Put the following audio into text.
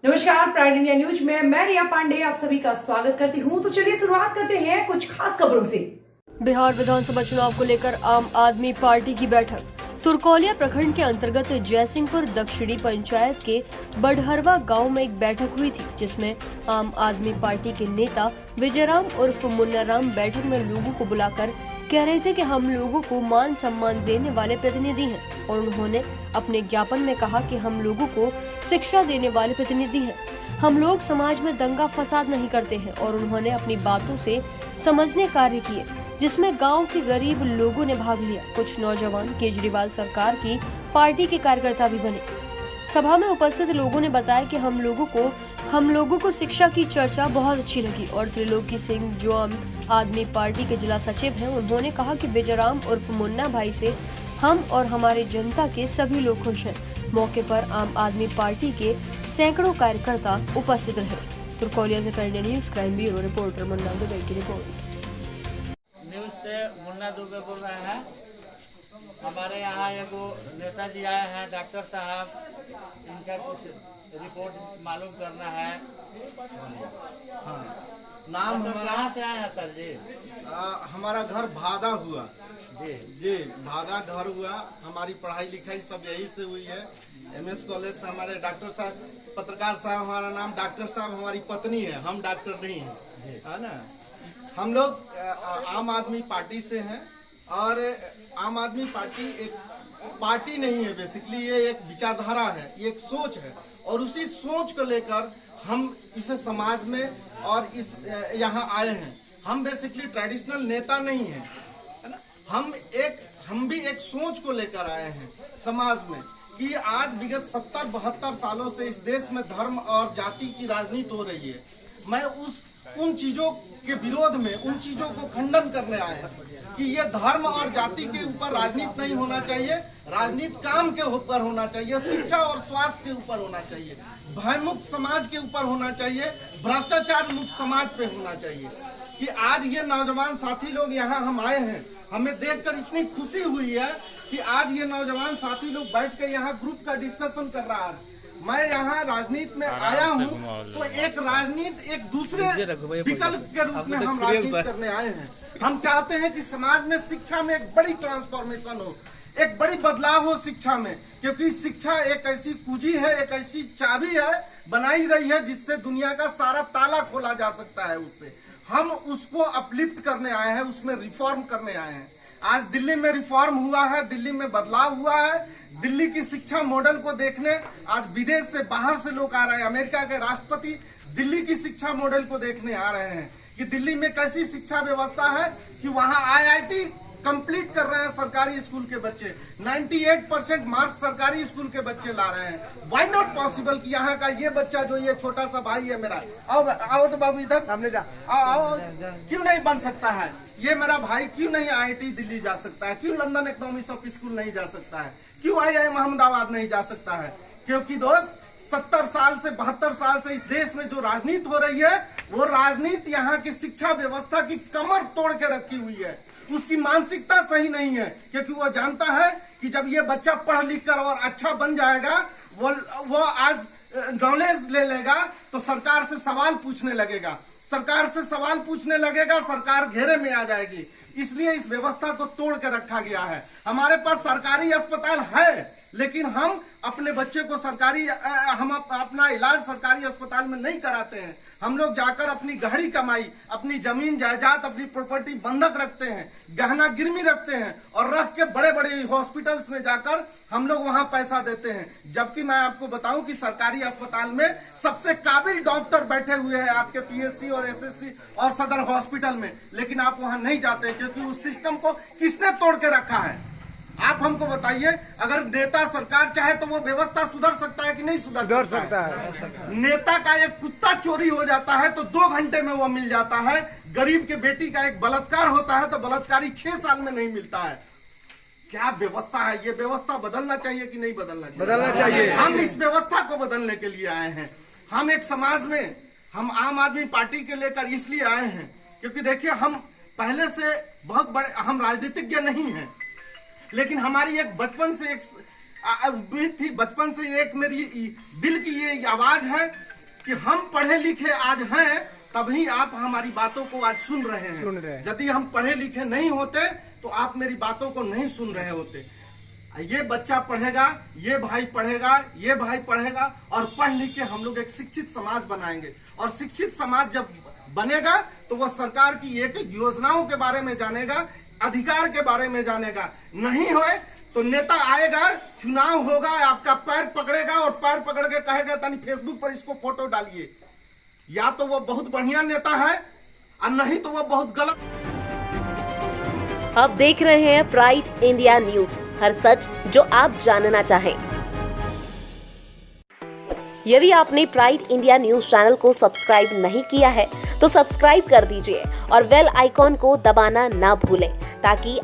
नमस्कार, pride India news में मैं रिया पांडे आप सभी का स्वागत करती हूं। तो चलिए शुरुआत करते हैं कुछ खास खबरों से। बिहार विधानसभा चुनाव को लेकर आम आदमी पार्टी की बैठक। तुरकोलिया प्रखंड के अंतर्गत जयसिंहपुर दक्षिणी पंचायत के बड़हरवा गांव में एक बैठक हुई थी, जिसमें आम आदमी पार्टी के नेता विजयराम उर्फ मुन्नाराम बैठक में लोगों को बुलाकर कह रहे थे कि हम लोगों को मान सम्मान देने वाले प्रतिनिधि हैं, और उन्होंने अपने ज्ञापन में कहा कि हम लोगों को शिक्षा देने वाले प्रतिनिधि हैं। हम लोग समाज में दंगा फसाद नहीं करते हैं, और उन्होंने अपनी बातों से समझने कार्य किए, जिसमें गांव के गरीब लोगों ने भाग लिया। कुछ नौजवान केजरीवाल सरकार की पार्टी के कार्यकर्ता भी बने। सभा में उपस्थित लोगों ने बताया कि हम लोगों को शिक्षा की चर्चा बहुत अच्छी लगी, और त्रिलोकी सिंह जो आम आदमी पार्टी के जिला सचिव हैं, उन्होंने कहा कि विजयराम उर्फ मुन्ना भाई से हम और हमारे जनता के सभी लोग खुश हैं। मौके पर आम आदमी पार्टी के सैकड़ों कार्यकर्ता उपस्थित रहे। तुरकोलिया से pride India news crime bureau reporter Munna Dubey की रिपोर्ट। न्यूज से मुन्ना दुबे बोल रहे हैं। हमारे यहाँ एगो नेताजी आए हैं, डॉक्टर साहब, इनका कुछ रिपोर्ट मालूम करना है। हाँ, नाम हमारा कहाँ से आए हैं सर जी? हमारा घर भादा हुआ जी जी, भादा घर हुआ। हमारी पढ़ाई लिखाई सब यही से हुई है। एमएस कॉलेज से हमारे डॉक्टर साहब, पत्रकार साहब, हमारा नाम डॉक्टर साहब, हमारी पत्नी है, हम डॉक्टर नहीं हैं, है ना। हम लोग आम आदमी पार्टी से हैं, और आम आदमी पार्टी एक पार्टी नहीं है, बेसिकली ये एक विचारधारा है, ये एक सोच है, और उसी सोच को लेकर हम इसे समाज में और इस यहाँ आए हैं। हम बेसिकली ट्रेडिशनल नेता नहीं हैं, है ना। हम भी एक सोच को लेकर आए हैं समाज में, कि आज विगत 70-72 सालों से इस देश में धर्म और जाति की राजनीति हो रही है। मैं उन चीजों के विरोध में, उन चीजों को खंडन करने आए हैं कि ये धर्म और जाति के ऊपर राजनीति नहीं होना चाहिए। राजनीति काम के ऊपर होना चाहिए, शिक्षा और स्वास्थ्य के ऊपर होना चाहिए, भयमुक्त समाज के ऊपर होना चाहिए, भ्रष्टाचार मुक्त समाज पे होना चाहिए। कि आज ये नौजवान साथी लोग यहाँ हम आए हैं, हमें देखकर इतनी खुशी हुई है कि आज ये नौजवान साथी लोग बैठ कर यहाँ ग्रुप का डिस्कशन कर रहा है। मैं यहाँ राजनीति में आया हूँ, तो एक राजनीति, एक दूसरे विकल्प के रूप में हम राजनीति करने आए हैं। हम चाहते हैं कि समाज में शिक्षा में एक बड़ी ट्रांसफॉर्मेशन हो, एक बड़ी बदलाव हो शिक्षा में, क्योंकि शिक्षा एक ऐसी कुंजी है, एक ऐसी चाबी है, बनाई गई है, जिससे दुनिया का सारा ताला खोला जा सकता है। उससे हम उसको अपलिफ्ट करने आए हैं, उसमें रिफॉर्म करने आए हैं। आज दिल्ली में रिफॉर्म हुआ है, दिल्ली में बदलाव हुआ है। दिल्ली की शिक्षा मॉडल को देखने आज विदेश से, बाहर से लोग आ रहे हैं। अमेरिका के राष्ट्रपति दिल्ली की शिक्षा मॉडल को देखने आ रहे हैं कि दिल्ली में कैसी शिक्षा व्यवस्था है, कि वहाँ आईआईटी कंप्लीट कर रहे हैं सरकारी स्कूल के बच्चे। 98% मार्क्स सरकारी स्कूल के बच्चे ला रहे हैं। व्हाई नॉट पॉसिबल कि यहाँ का ये बच्चा, जो ये छोटा सा भाई है मेरा, आओ तो बाबू इधर सामने जा, आओ, क्यों नहीं बन सकता है ये मेरा भाई? क्यों नहीं आईआईटी दिल्ली जा सकता है? क्यों लंदन इकोनॉमिक्स ऑफ स्कूल नहीं जा सकता है? क्यों IIM अहमदाबाद नहीं जा सकता है? क्योंकि दोस्त 70 साल से 72 साल से इस देश में जो राजनीति हो रही है, वो राजनीति यहाँ की शिक्षा व्यवस्था की कमर तोड़ के रखी हुई है। उसकी मानसिकता सही नहीं है, क्योंकि वो जानता है कि जब ये बच्चा पढ़ लिख कर और अच्छा बन जाएगा, वो आज नॉलेज ले लेगा, तो सरकार से सवाल पूछने लगेगा, सरकार घेरे में आ जाएगी। इसलिए इस व्यवस्था को तोड़ के रखा गया है। हमारे पास सरकारी अस्पताल है, लेकिन हम अपने बच्चे को हम अपना इलाज सरकारी अस्पताल में नहीं कराते हैं। हम लोग जाकर अपनी गहरी कमाई, अपनी जमीन जायदाद, अपनी प्रॉपर्टी बंधक रखते हैं, गहना गिरवी रखते हैं, और रख के बड़े बड़े हॉस्पिटल्स में जाकर हम लोग वहां पैसा देते हैं। जबकि मैं आपको बताऊं कि सरकारी अस्पताल में सबसे काबिल डॉक्टर बैठे हुए हैं आपके PSC और SSC और सदर हॉस्पिटल में, लेकिन आप वहां नहीं जाते, क्योंकि उस सिस्टम को किसने तोड़ के रखा है? आप हमको बताइए। अगर नेता, सरकार चाहे तो वो व्यवस्था सुधर सकता है कि नहीं सुधर सकता है? नेता का एक कुत्ता चोरी हो जाता है तो 2 घंटे में वो मिल जाता है। गरीब के बेटी का एक बलात्कार होता है तो बलात्कारी 6 साल में नहीं मिलता है। क्या व्यवस्था है? ये व्यवस्था बदलना चाहिए कि नहीं बदलना चाहिए? बदलना चाहिए। हम इस व्यवस्था को बदलने के लिए आए हैं। हम एक समाज में, हम आम आदमी पार्टी के लेकर इसलिए आए हैं क्योंकि देखिए, हम पहले से बहुत बड़े, हम राजनीतिज्ञ नहीं हैं, लेकिन हमारी एक बचपन से एक उम्मीद थी, बचपन से एक मेरी दिल की ये आवाज है कि हम पढ़े लिखे आज हैं, तभी आप हमारी बातों को आज सुन रहे हैं। यदि हम पढ़े लिखे नहीं होते तो आप मेरी बातों को नहीं सुन रहे होते। ये बच्चा पढ़ेगा, ये भाई पढ़ेगा, ये भाई पढ़ेगा, और पढ़ लिख के हम लोग एक शिक्षित समाज बनाएंगे। और शिक्षित समाज जब बनेगा तो वह सरकार की एक योजनाओं के बारे में जानेगा, अधिकार के बारे में जानेगा। नहीं होए तो नेता आएगा, चुनाव होगा, आपका पैर पकड़ेगा और पैर पकड़ के कहेगा तनी फेसबुक पर इसको फोटो डालिए। या तो वो बहुत बढ़िया नेता है और नहीं तो वो बहुत गलत। आप देख रहे हैं प्राइड इंडिया न्यूज, हर सच जो आप जानना चाहें। यदि आपने प्राइड इंडिया न्यूज चैनल को सब्सक्राइब नहीं किया है तो सब्सक्राइब कर दीजिए और बेल आइकॉन को दबाना ना भूलें, ताकि